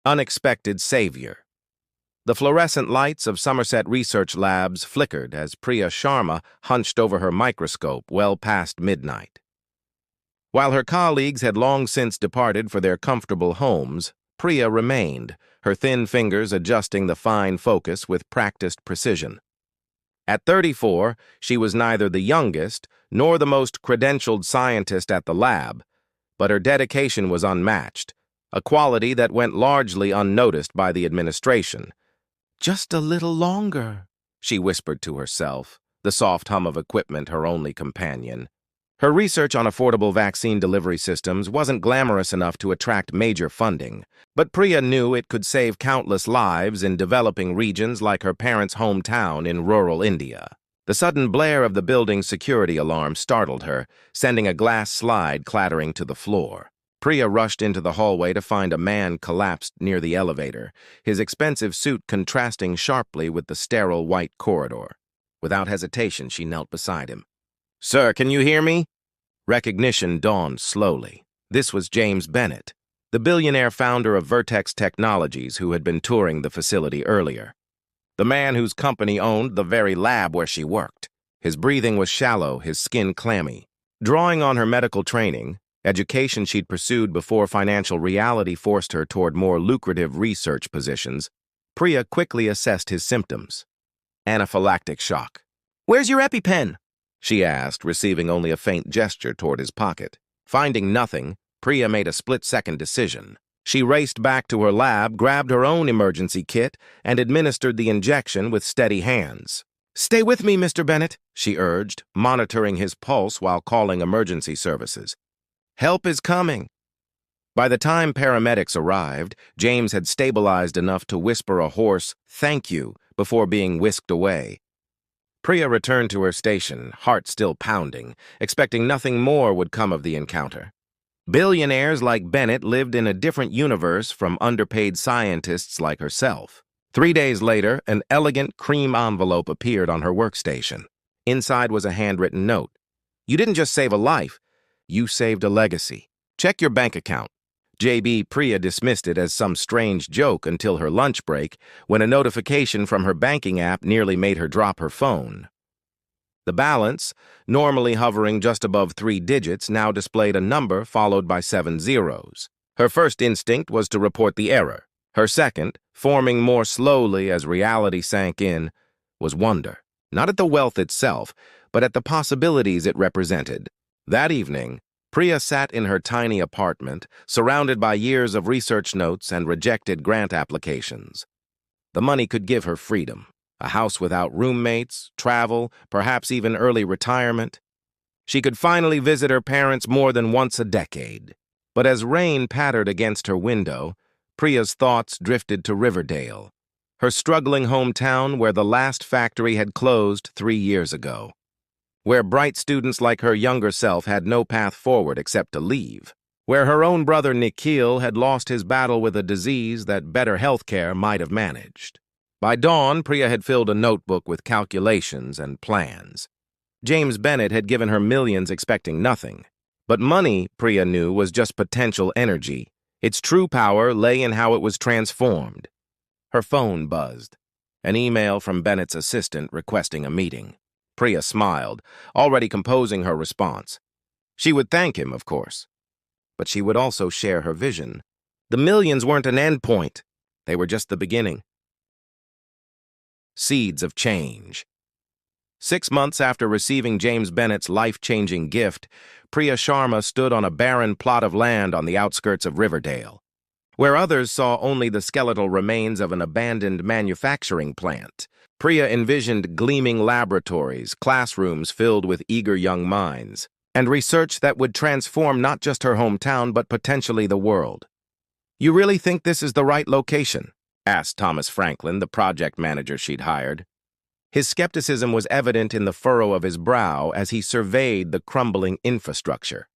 unexpected savior. The fluorescent lights of Somerset Research Labs flickered as Priya Sharma hunched over her microscope well past midnight. While her colleagues had long since departed for their comfortable homes, Priya remained, her thin fingers adjusting the fine focus with practiced precision. At 34, she was neither the youngest nor the most credentialed scientist at the lab, but her dedication was unmatched, a quality that went largely unnoticed by the administration. "Just a little longer," she whispered to herself, the soft hum of equipment her only companion. Her research on affordable vaccine delivery systems wasn't glamorous enough to attract major funding, but Priya knew it could save countless lives in developing regions like her parents' hometown in rural India. The sudden blare of the building's security alarm startled her, sending a glass slide clattering to the floor. Priya rushed into the hallway to find a man collapsed near the elevator, his expensive suit contrasting sharply with the sterile white corridor. Without hesitation, she knelt beside him. "Sir, can you hear me?" Recognition dawned slowly. This was James Bennett, the billionaire founder of Vertex Technologies who had been touring the facility earlier. The man whose company owned the very lab where she worked. His breathing was shallow, his skin clammy. Drawing on her medical training, education she'd pursued before financial reality forced her toward more lucrative research positions, Priya quickly assessed his symptoms. Anaphylactic shock. "Where's your EpiPen?" she asked, receiving only a faint gesture toward his pocket. Finding nothing, Priya made a split-second decision. She raced back to her lab, grabbed her own emergency kit, and administered the injection with steady hands. "Stay with me, Mr. Bennett," she urged, monitoring his pulse while calling emergency services. "Help is coming." By the time paramedics arrived, James had stabilized enough to whisper a hoarse "thank you" before being whisked away. Priya returned to her station, heart still pounding, expecting nothing more would come of the encounter. Billionaires like Bennett lived in a different universe from underpaid scientists like herself. 3 days later, an elegant cream envelope appeared on her workstation. Inside was a handwritten note. "You didn't just save a life, you saved a legacy. Check your bank account." JB Priya dismissed it as some strange joke until her lunch break, when a notification from her banking app nearly made her drop her phone. The balance, normally hovering just above 3 digits, now displayed a number followed by 7 zeros. Her first instinct was to report the error. Her second, forming more slowly as reality sank in, was wonder, not at the wealth itself, but at the possibilities it represented. That evening, Priya sat in her tiny apartment, surrounded by years of research notes and rejected grant applications. The money could give her freedom, a house without roommates, travel, perhaps even early retirement. She could finally visit her parents more than once a decade. But as rain pattered against her window, Priya's thoughts drifted to Riverdale, her struggling hometown where the last factory had closed 3 years ago, where bright students like her younger self had no path forward except to leave, where her own brother Nikhil had lost his battle with a disease that better healthcare might have managed. By dawn, Priya had filled a notebook with calculations and plans. James Bennett had given her millions expecting nothing. But money, Priya knew, was just potential energy. Its true power lay in how it was transformed. Her phone buzzed. An email from Bennett's assistant requesting a meeting. Priya smiled, already composing her response. She would thank him, of course. But she would also share her vision. The millions weren't an end point. They were just the beginning. Seeds of change. 6 months after receiving James Bennett's life-changing gift, Priya Sharma stood on a barren plot of land on the outskirts of Riverdale. Where others saw only the skeletal remains of an abandoned manufacturing plant, Priya envisioned gleaming laboratories, classrooms filled with eager young minds, and research that would transform not just her hometown but potentially the world. "You really think this is the right location?" asked Thomas Franklin, the project manager she'd hired. His skepticism was evident in the furrow of his brow as he surveyed the crumbling infrastructure.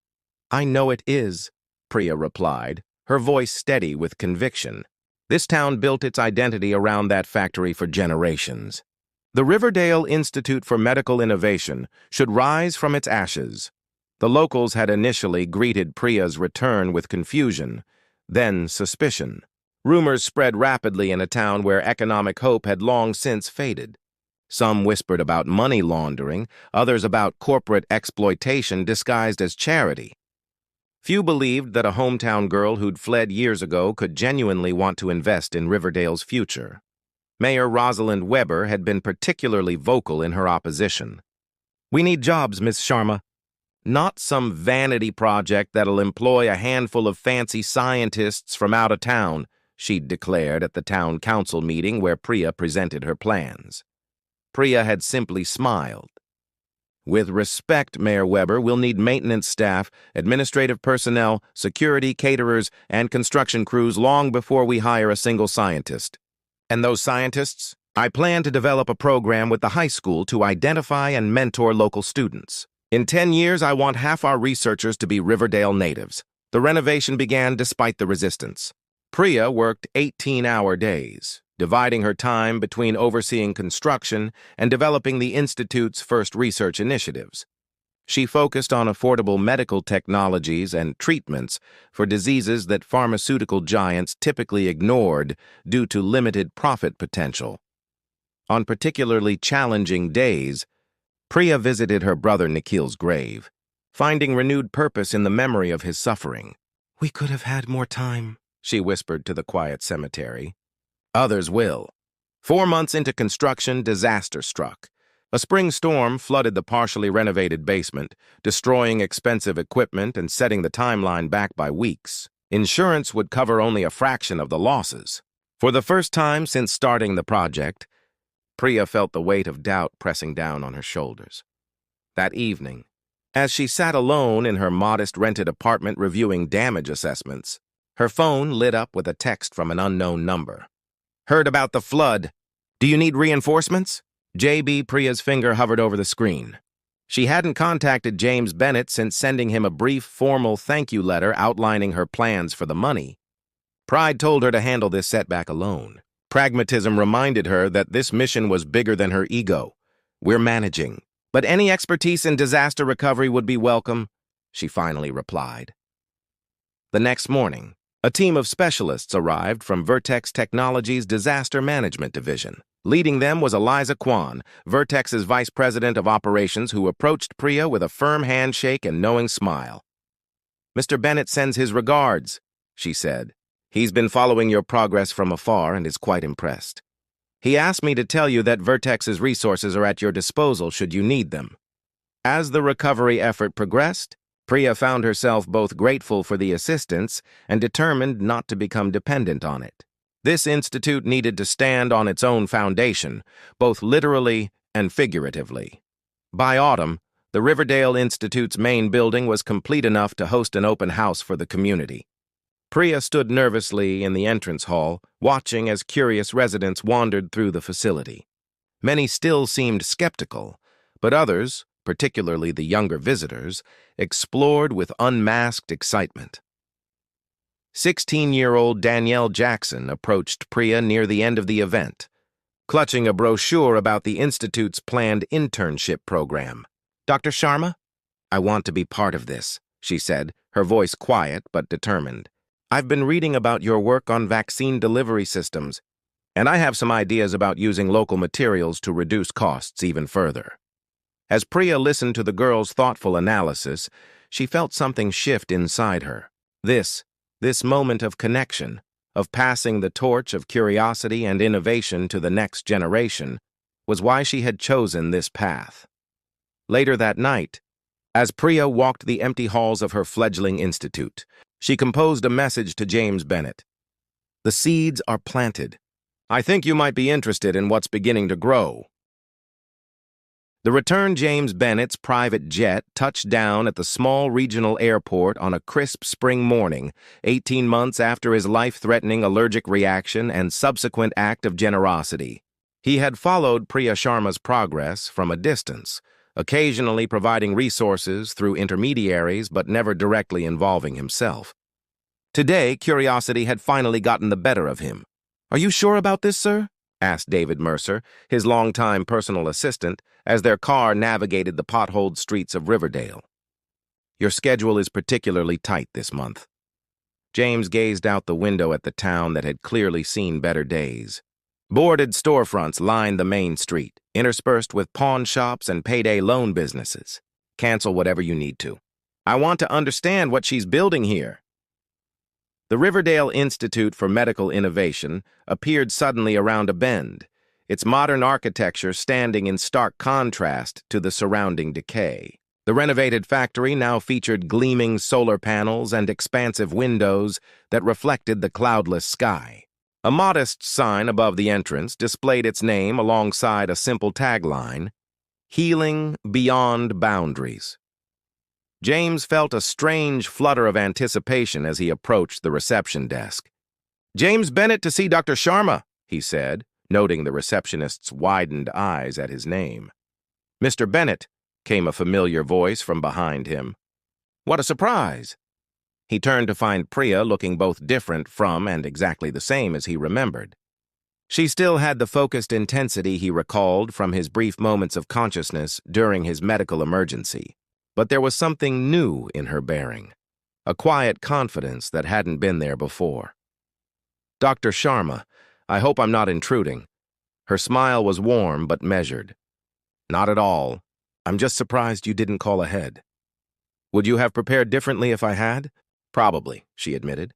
"I know it is," Priya replied, her voice steady with conviction. This town built its identity around that factory for generations. The Riverdale Institute for Medical Innovation should rise from its ashes. The locals had initially greeted Priya's return with confusion, then suspicion. Rumors spread rapidly in a town where economic hope had long since faded. Some whispered about money laundering, others about corporate exploitation disguised as charity. Few believed that a hometown girl who'd fled years ago could genuinely want to invest in Riverdale's future. Mayor Rosalind Weber had been particularly vocal in her opposition. "We need jobs, Miss Sharma. Not some vanity project that'll employ a handful of fancy scientists from out of town," she'd declared at the town council meeting where Priya presented her plans. Priya had simply smiled. "With respect, Mayor Weber, we'll need maintenance staff, administrative personnel, security, caterers, and construction crews long before we hire a single scientist. And those scientists? I plan to develop a program with the high school to identify and mentor local students. In 10 years, I want half our researchers to be Riverdale natives." The renovation began despite the resistance. Priya worked 18-hour days, dividing her time between overseeing construction and developing the Institute's first research initiatives. She focused on affordable medical technologies and treatments for diseases that pharmaceutical giants typically ignored due to limited profit potential. On particularly challenging days, Priya visited her brother Nikhil's grave, finding renewed purpose in the memory of his suffering. "We could have had more time," she whispered to the quiet cemetery. "Others will." 4 months into construction, disaster struck. A spring storm flooded the partially renovated basement, destroying expensive equipment and setting the timeline back by weeks. Insurance would cover only a fraction of the losses. For the first time since starting the project, Priya felt the weight of doubt pressing down on her shoulders. That evening, as she sat alone in her modest rented apartment reviewing damage assessments, her phone lit up with a text from an unknown number. "Heard about the flood. Do you need reinforcements?" JB Priya's finger hovered over the screen. She hadn't contacted James Bennett since sending him a brief, formal thank you letter outlining her plans for the money. Pride told her to handle this setback alone. Pragmatism reminded her that this mission was bigger than her ego. "We're managing, but any expertise in disaster recovery would be welcome," she finally replied. The next morning, a team of specialists arrived from Vertex Technologies' Disaster Management Division. Leading them was Eliza Kwan, Vertex's Vice President of Operations, who approached Priya with a firm handshake and knowing smile. "Mr. Bennett sends his regards," she said. "He's been following your progress from afar and is quite impressed. He asked me to tell you that Vertex's resources are at your disposal should you need them." As the recovery effort progressed, Priya found herself both grateful for the assistance and determined not to become dependent on it. This institute needed to stand on its own foundation, both literally and figuratively. By autumn, the Riverdale Institute's main building was complete enough to host an open house for the community. Priya stood nervously in the entrance hall, watching as curious residents wandered through the facility. Many still seemed skeptical, but others, particularly the younger visitors, explored with unmasked excitement. 16-year-old Danielle Jackson approached Priya near the end of the event, clutching a brochure about the Institute's planned internship program. "Dr. Sharma, I want to be part of this," she said, her voice quiet but determined. "I've been reading about your work on vaccine delivery systems, and I have some ideas about using local materials to reduce costs even further." As Priya listened to the girl's thoughtful analysis, she felt something shift inside her. This moment of connection, of passing the torch of curiosity and innovation to the next generation, was why she had chosen this path. Later that night, as Priya walked the empty halls of her fledgling institute, she composed a message to James Bennett. "The seeds are planted. I think you might be interested in what's beginning to grow." The returned James Bennett's private jet touched down at the small regional airport on a crisp spring morning, 18 months after his life-threatening allergic reaction and subsequent act of generosity. He had followed Priya Sharma's progress from a distance, occasionally providing resources through intermediaries but never directly involving himself. Today, curiosity had finally gotten the better of him. "Are you sure about this, sir?" asked David Mercer, his longtime personal assistant, as their car navigated the potholed streets of Riverdale. "Your schedule is particularly tight this month." James gazed out the window at the town that had clearly seen better days. Boarded storefronts lined the main street, interspersed with pawn shops and payday loan businesses. Cancel whatever you need to. I want to understand what she's building here. The Riverdale Institute for Medical Innovation appeared suddenly around a bend, its modern architecture standing in stark contrast to the surrounding decay. The renovated factory now featured gleaming solar panels and expansive windows that reflected the cloudless sky. A modest sign above the entrance displayed its name alongside a simple tagline, "Healing Beyond Boundaries." James felt a strange flutter of anticipation as he approached the reception desk. "James Bennett to see Dr. Sharma," he said, noting the receptionist's widened eyes at his name. "Mr. Bennett," came a familiar voice from behind him. "What a surprise!" He turned to find Priya looking both different from and exactly the same as he remembered. She still had the focused intensity he recalled from his brief moments of consciousness during his medical emergency. But there was something new in her bearing, a quiet confidence that hadn't been there before. "Dr. Sharma, I hope I'm not intruding." Her smile was warm but measured. "Not at all. I'm just surprised you didn't call ahead." "Would you have prepared differently if I had?" "Probably," she admitted.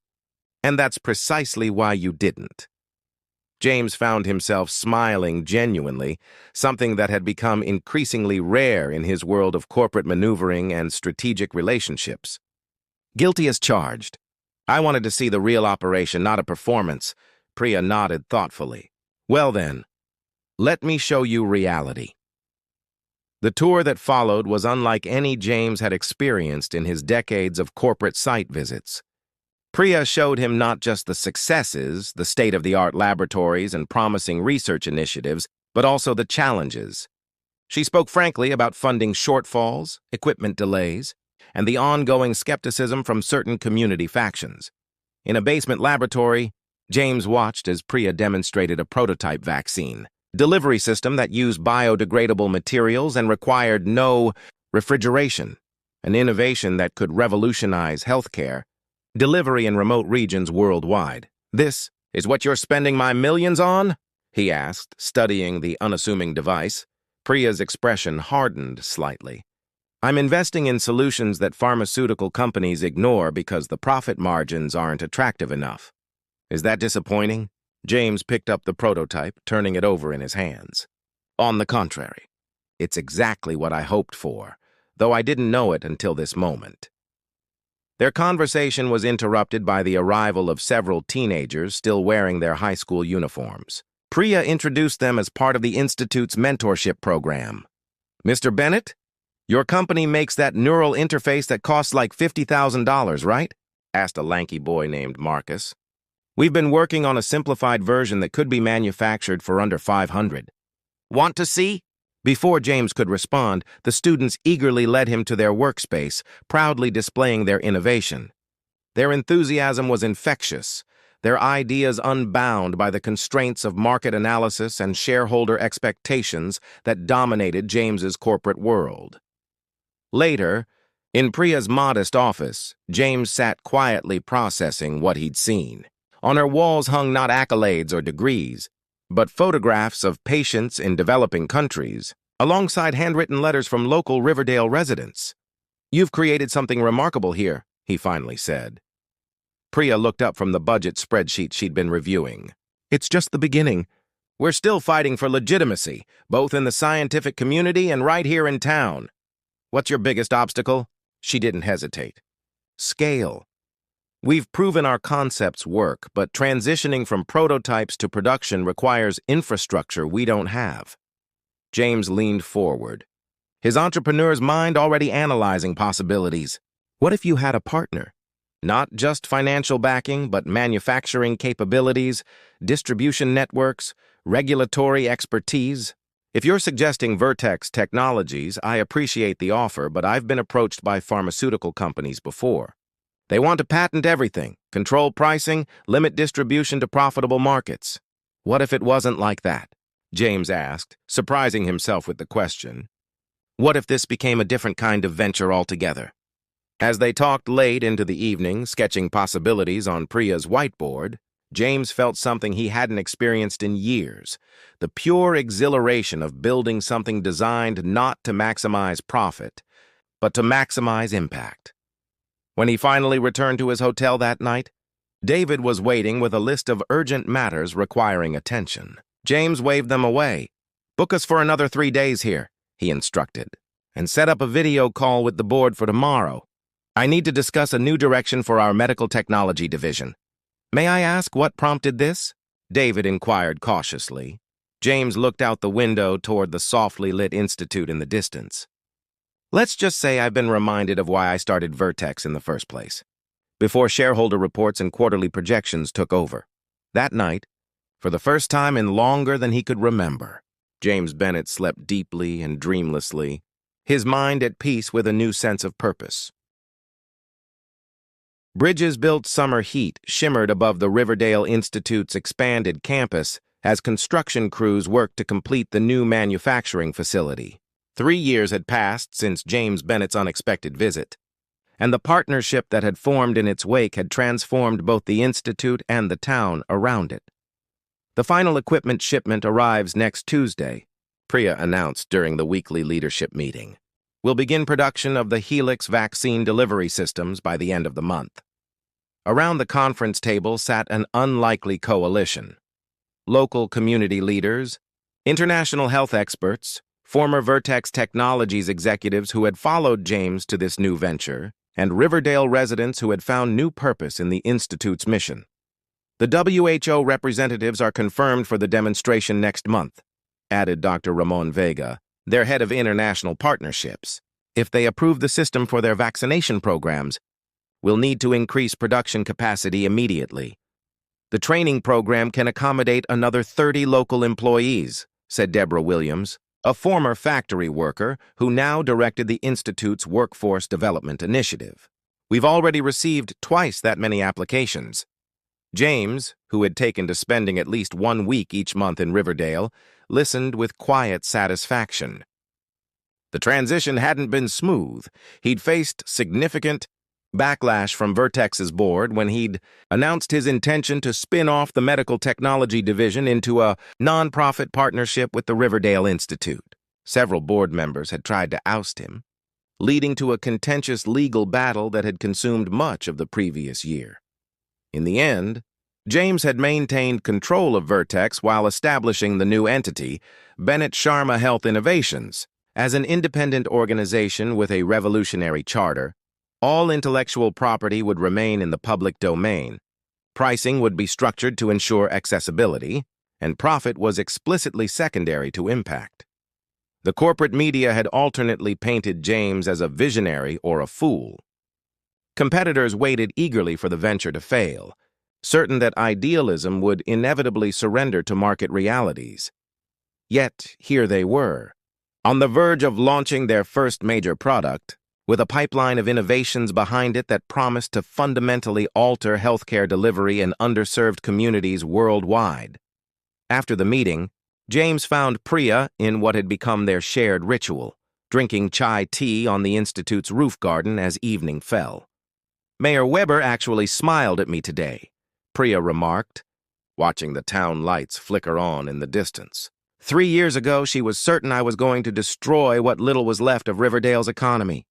"And that's precisely why you didn't." James found himself smiling genuinely, something that had become increasingly rare in his world of corporate maneuvering and strategic relationships. "Guilty as charged. I wanted to see the real operation, not a performance." Priya nodded thoughtfully. "Well then, let me show you reality." The tour that followed was unlike any James had experienced in his decades of corporate site visits. Priya showed him not just the successes, the state-of-the-art laboratories and promising research initiatives, but also the challenges. She spoke frankly about funding shortfalls, equipment delays, and the ongoing skepticism from certain community factions. In a basement laboratory, James watched as Priya demonstrated a prototype vaccine delivery system that used biodegradable materials and required no refrigeration, an innovation that could revolutionize healthcare delivery in remote regions worldwide. "This is what you're spending my millions on?" he asked, studying the unassuming device. Priya's expression hardened slightly. "I'm investing in solutions that pharmaceutical companies ignore because the profit margins aren't attractive enough." "Is that disappointing?" James picked up the prototype, turning it over in his hands. "On the contrary, it's exactly what I hoped for, though I didn't know it until this moment." Their conversation was interrupted by the arrival of several teenagers still wearing their high school uniforms. Priya introduced them as part of the Institute's mentorship program. "Mr. Bennett, your company makes that neural interface that costs like $50,000, right?" asked a lanky boy named Marcus. "We've been working on a simplified version that could be manufactured for under $500. Want to see?" Before James could respond, the students eagerly led him to their workspace, proudly displaying their innovation. Their enthusiasm was infectious, their ideas unbound by the constraints of market analysis and shareholder expectations that dominated James's corporate world. Later, in Priya's modest office, James sat quietly processing what he'd seen. On her walls hung not accolades or degrees, but photographs of patients in developing countries, alongside handwritten letters from local Riverdale residents. "You've created something remarkable here," he finally said. Priya looked up from the budget spreadsheet she'd been reviewing. "It's just the beginning. We're still fighting for legitimacy, both in the scientific community and right here in town." "What's your biggest obstacle?" She didn't hesitate. "Scale. We've proven our concepts work, but transitioning from prototypes to production requires infrastructure we don't have." James leaned forward, his entrepreneur's mind already analyzing possibilities. "What if you had a partner? Not just financial backing, but manufacturing capabilities, distribution networks, regulatory expertise. If you're suggesting Vertex Technologies, I appreciate the offer, but I've been approached by pharmaceutical companies before. They want to patent everything, control pricing, limit distribution to profitable markets. What if it wasn't like that?" James asked, surprising himself with the question. "What if this became a different kind of venture altogether?" As they talked late into the evening, sketching possibilities on Priya's whiteboard, James felt something he hadn't experienced in years, the pure exhilaration of building something designed not to maximize profit, but to maximize impact. When he finally returned to his hotel that night, David was waiting with a list of urgent matters requiring attention. James waved them away. "Book us for another 3 days here," he instructed, "and set up a video call with the board for tomorrow. I need to discuss a new direction for our medical technology division." "May I ask what prompted this?" David inquired cautiously. James looked out the window toward the softly lit institute in the distance. "Let's just say I've been reminded of why I started Vertex in the first place, before shareholder reports and quarterly projections took over. That night, for the first time in longer than he could remember, James Bennett slept deeply and dreamlessly, his mind at peace with a new sense of purpose. Bridges built summer heat shimmered above the Riverdale Institute's expanded campus as construction crews worked to complete the new manufacturing facility. 3 years had passed since James Bennett's unexpected visit, and the partnership that had formed in its wake had transformed both the institute and the town around it. "The final equipment shipment arrives next Tuesday," Priya announced during the weekly leadership meeting. "We'll begin production of the Helix vaccine delivery systems by the end of the month." Around the conference table sat an unlikely coalition: local community leaders, international health experts, former Vertex Technologies executives who had followed James to this new venture, and Riverdale residents who had found new purpose in the Institute's mission. "The WHO representatives are confirmed for the demonstration next month," added Dr. Ramon Vega, their head of international partnerships. "If they approve the system for their vaccination programs, we'll need to increase production capacity immediately. The training program can accommodate another 30 local employees," said Deborah Williams, a former factory worker who now directed the Institute's Workforce Development Initiative. "We've already received twice that many applications." James, who had taken to spending at least 1 week each month in Riverdale, listened with quiet satisfaction. The transition hadn't been smooth. He'd faced significant backlash from Vertex's board when he'd announced his intention to spin off the medical technology division into a nonprofit partnership with the Riverdale Institute. Several board members had tried to oust him, leading to a contentious legal battle that had consumed much of the previous year. In the end, James had maintained control of Vertex while establishing the new entity, Bennett Sharma Health Innovations, as an independent organization with a revolutionary charter. All intellectual property would remain in the public domain. Pricing would be structured to ensure accessibility, and profit was explicitly secondary to impact. The corporate media had alternately painted James as a visionary or a fool. Competitors waited eagerly for the venture to fail, certain that idealism would inevitably surrender to market realities. Yet here they were, on the verge of launching their first major product, with a pipeline of innovations behind it that promised to fundamentally alter healthcare delivery in underserved communities worldwide. After the meeting, James found Priya in what had become their shared ritual, drinking chai tea on the Institute's roof garden as evening fell. "Mayor Weber actually smiled at me today," Priya remarked, watching the town lights flicker on in the distance. 3 years ago, she was certain I was going to destroy what little was left of Riverdale's economy.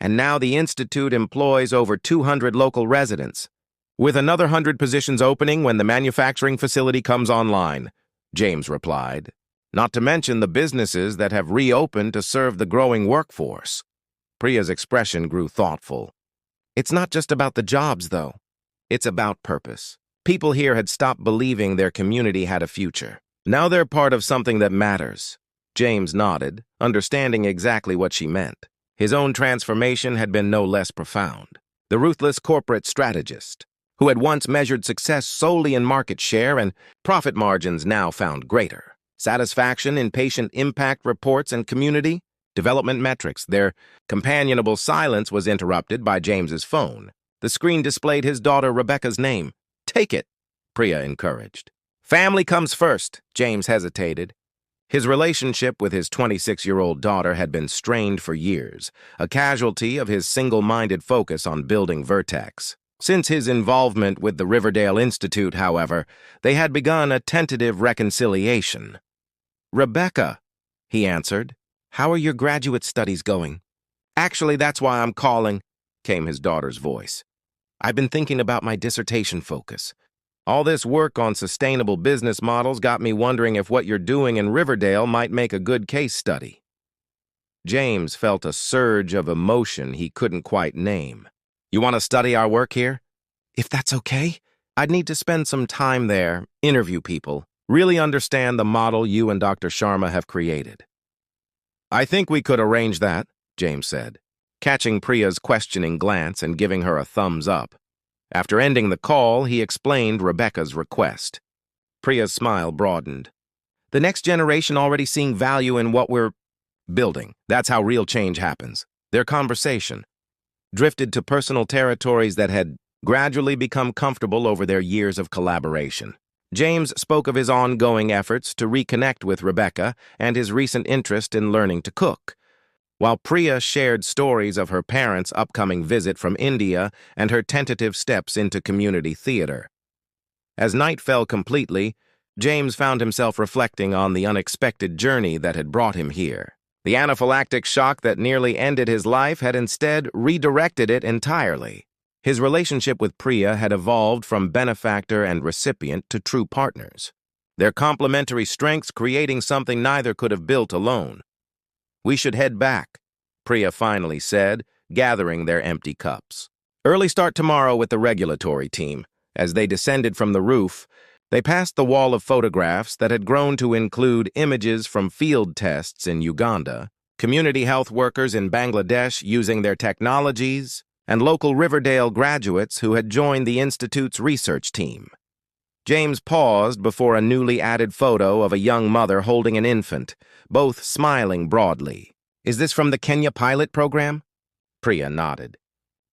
And now the Institute employs over 200 local residents, with another 100 positions opening when the manufacturing facility comes online, James replied, "not to mention the businesses that have reopened to serve the growing workforce." Priya's expression grew thoughtful. "It's not just about the jobs, though. It's about purpose. People here had stopped believing their community had a future. Now they're part of something that matters." James nodded, understanding exactly what she meant. His own transformation had been no less profound. The ruthless corporate strategist, who had once measured success solely in market share and profit margins, now found greater satisfaction in patient impact reports and community development metrics. Their companionable silence was interrupted by James's phone. The screen displayed his daughter Rebecca's name. "Take it," Priya encouraged. "Family comes first," James hesitated. His relationship with his 26-year-old daughter had been strained for years, a casualty of his single-minded focus on building Vertex. Since his involvement with the Riverdale Institute, however, they had begun a tentative reconciliation. "Rebecca," he answered, "how are your graduate studies going?" "Actually, that's why I'm calling," came his daughter's voice. "I've been thinking about my dissertation focus. All this work on sustainable business models got me wondering if what you're doing in Riverdale might make a good case study." James felt a surge of emotion he couldn't quite name. "You want to study our work here?" "If that's okay. I'd need to spend some time there, interview people, really understand the model you and Dr. Sharma have created." "I think we could arrange that," James said, catching Priya's questioning glance and giving her a thumbs up. After ending the call, he explained Rebecca's request. Priya's smile broadened. "The next generation already seeing value in what we're building. That's how real change happens." Their conversation drifted to personal territories that had gradually become comfortable over their years of collaboration. James spoke of his ongoing efforts to reconnect with Rebecca and his recent interest in learning to cook, while Priya shared stories of her parents' upcoming visit from India and her tentative steps into community theater. As night fell completely, James found himself reflecting on the unexpected journey that had brought him here. The anaphylactic shock that nearly ended his life had instead redirected it entirely. His relationship with Priya had evolved from benefactor and recipient to true partners, their complementary strengths creating something neither could have built alone. "We should head back," Priya finally said, gathering their empty cups. "Early start tomorrow with the regulatory team." As they descended from the roof, they passed the wall of photographs that had grown to include images from field tests in Uganda, community health workers in Bangladesh using their technologies, and local Riverdale graduates who had joined the Institute's research team. James paused before a newly added photo of a young mother holding an infant, both smiling broadly. "Is this from the Kenya pilot program?" Priya nodded.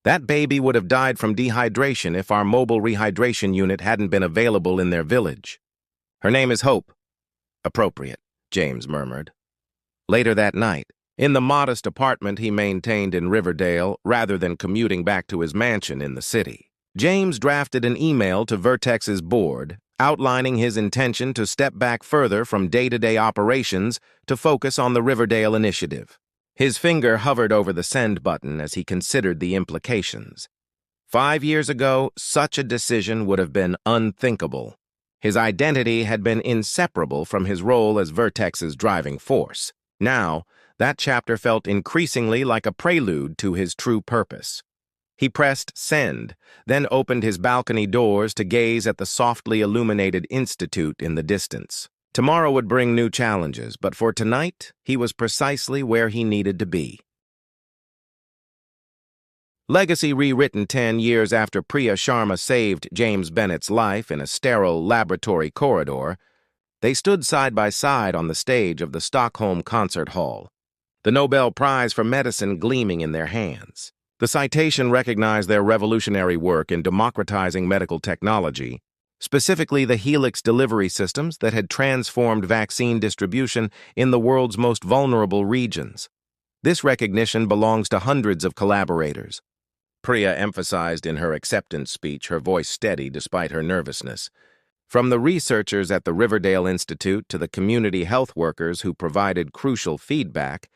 "That baby would have died from dehydration if our mobile rehydration unit hadn't been available in their village. Her name is Hope." "Appropriate," James murmured. Later that night, in the modest apartment he maintained in Riverdale rather than commuting back to his mansion in the city, James drafted an email to Vertex's board outlining his intention to step back further from day-to-day operations to focus on the Riverdale initiative. His finger hovered over the send button as he considered the implications. 5 years ago, such a decision would have been unthinkable. His identity had been inseparable from his role as Vertex's driving force. Now, that chapter felt increasingly like a prelude to his true purpose. He pressed send, then opened his balcony doors to gaze at the softly illuminated institute in the distance. Tomorrow would bring new challenges, but for tonight, he was precisely where he needed to be. Legacy rewritten 10 years after Priya Sharma saved James Bennett's life in a sterile laboratory corridor, they stood side by side on the stage of the Stockholm Concert Hall, the Nobel Prize for Medicine gleaming in their hands. The citation recognized their revolutionary work in democratizing medical technology, specifically the helix delivery systems that had transformed vaccine distribution in the world's most vulnerable regions. This recognition belongs to hundreds of collaborators. Priya emphasized in her acceptance speech, her voice steady despite her nervousness. From the researchers at the Riverdale Institute to the community health workers who provided crucial feedback,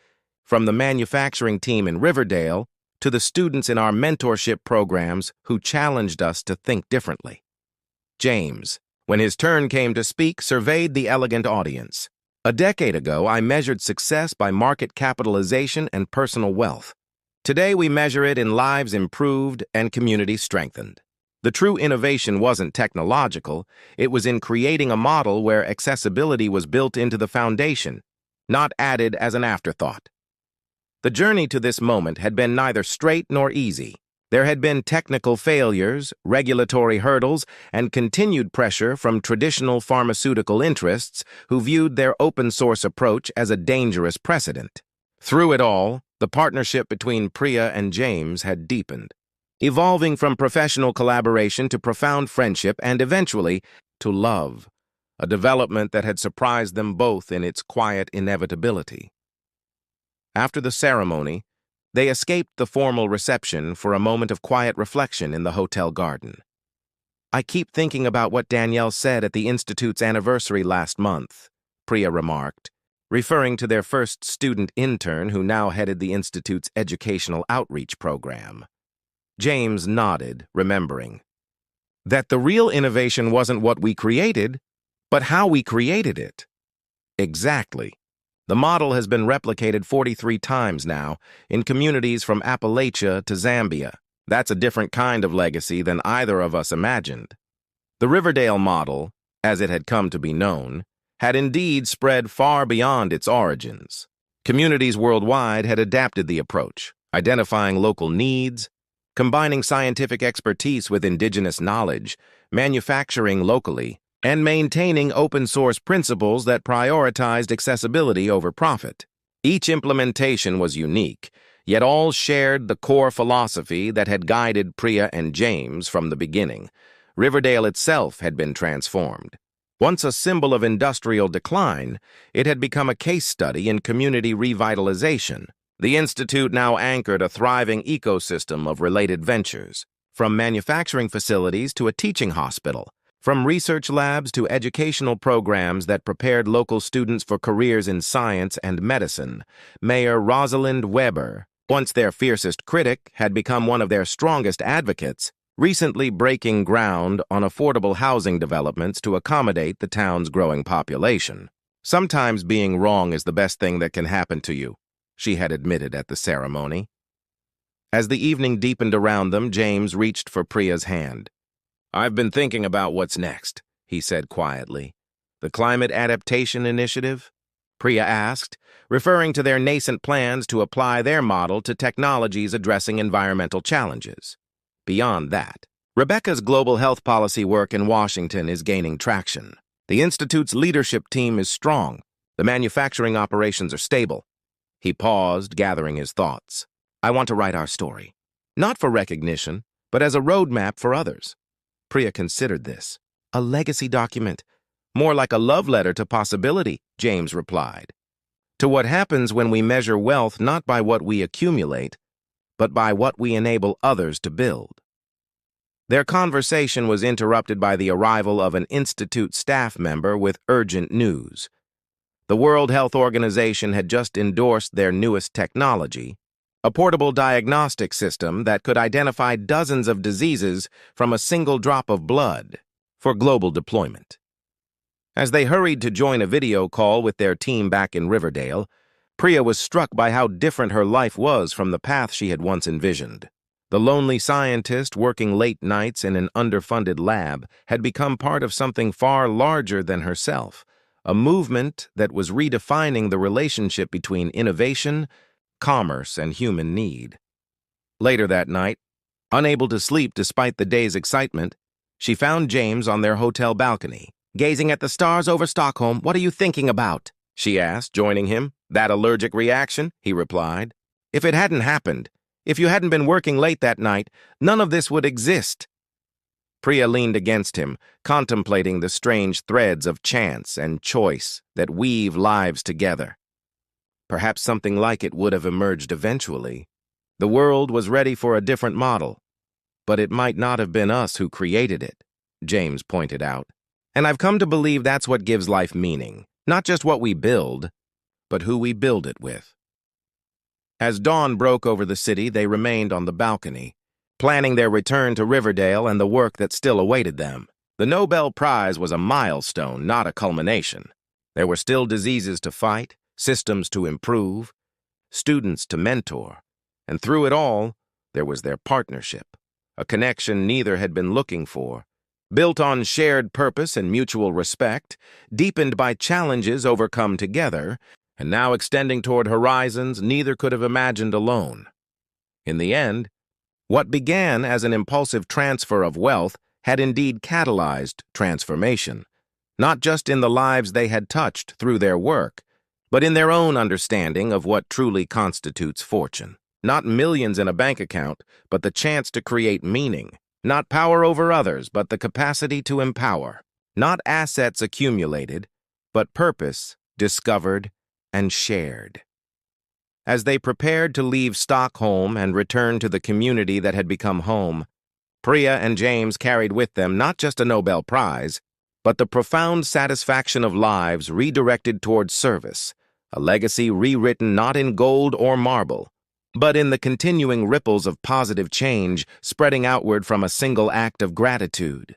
from the manufacturing team in Riverdale to the students in our mentorship programs who challenged us to think differently. James, when his turn came to speak, surveyed the elegant audience. "A decade ago, I measured success by market capitalization and personal wealth. Today, we measure it in lives improved and communities strengthened. The true innovation wasn't technological, it was in creating a model where accessibility was built into the foundation, not added as an afterthought." The journey to this moment had been neither straight nor easy. There had been technical failures, regulatory hurdles, and continued pressure from traditional pharmaceutical interests who viewed their open-source approach as a dangerous precedent. Through it all, the partnership between Priya and James had deepened, evolving from professional collaboration to profound friendship and eventually to love. a development that had surprised them both in its quiet inevitability. After the ceremony, they escaped the formal reception for a moment of quiet reflection in the hotel garden. "I keep thinking about what Danielle said at the Institute's anniversary last month," Priya remarked, referring to their first student intern who now headed the Institute's educational outreach program. James nodded, remembering. "That the real innovation wasn't what we created, but how we created it." Exactly. The model has been replicated 43 times now, in communities from Appalachia to Zambia. That's a different kind of legacy than either of us imagined. The Riverdale model, as it had come to be known, had indeed spread far beyond its origins. Communities worldwide had adapted the approach, identifying local needs, combining scientific expertise with indigenous knowledge, manufacturing locally, and maintaining open-source principles that prioritized accessibility over profit. Each implementation was unique, yet all shared the core philosophy that had guided Priya and James from the beginning. Riverdale itself had been transformed. Once a symbol of industrial decline, it had become a case study in community revitalization. The Institute now anchored a thriving ecosystem of related ventures, from manufacturing facilities to a teaching hospital, from research labs to educational programs that prepared local students for careers in science and medicine. Mayor Rosalind Weber, once their fiercest critic, had become one of their strongest advocates, recently breaking ground on affordable housing developments to accommodate the town's growing population. "Sometimes being wrong is the best thing that can happen to you," she had admitted at the ceremony. As the evening deepened around them, James reached for Priya's hand. "I've been thinking about what's next," he said quietly. "The Climate Adaptation Initiative?" Priya asked, referring to their nascent plans to apply their model to technologies addressing environmental challenges. Beyond that, Rebecca's global health policy work in Washington is gaining traction. The Institute's leadership team is strong. The manufacturing operations are stable. He paused, gathering his thoughts. "I want to write our story. Not for recognition, but as a roadmap for others." Priya considered this. "A legacy document. More like a love letter to possibility," James replied. "To what happens when we measure wealth not by what we accumulate, but by what we enable others to build." Their conversation was interrupted by the arrival of an Institute staff member with urgent news. The World Health Organization had just endorsed their newest technology, a portable diagnostic system that could identify dozens of diseases from a single drop of blood, for global deployment. As they hurried to join a video call with their team back in Riverdale, Priya was struck by how different her life was from the path she had once envisioned. The lonely scientist working late nights in an underfunded lab had become part of something far larger than herself, a movement that was redefining the relationship between innovation, commerce, and human need. Later that night, unable to sleep despite the day's excitement, she found James on their hotel balcony. "Gazing at the stars over Stockholm, what are you thinking about?" she asked, joining him. "That allergic reaction?" he replied. "If it hadn't happened, if you hadn't been working late that night, none of this would exist." Priya leaned against him, contemplating the strange threads of chance and choice that weave lives together. Perhaps something like it would have emerged eventually. The world was ready for a different model, but it might not have been us who created it, James pointed out. And I've come to believe that's what gives life meaning, not just what we build, but who we build it with. As dawn broke over the city, they remained on the balcony, planning their return to Riverdale and the work that still awaited them. The Nobel Prize was a milestone, not a culmination. There were still diseases to fight, systems to improve, students to mentor, and through it all, there was their partnership, a connection neither had been looking for, built on shared purpose and mutual respect, deepened by challenges overcome together, and now extending toward horizons neither could have imagined alone. In the end, what began as an impulsive transfer of wealth had indeed catalyzed transformation, not just in the lives they had touched through their work, but in their own understanding of what truly constitutes fortune. Not millions in a bank account, but the chance to create meaning. Not power over others, but the capacity to empower. Not assets accumulated, but purpose discovered and shared. As they prepared to leave Stockholm and return to the community that had become home, Priya and James carried with them not just a Nobel Prize, but the profound satisfaction of lives redirected towards service, a legacy rewritten not in gold or marble, but in the continuing ripples of positive change spreading outward from a single act of gratitude.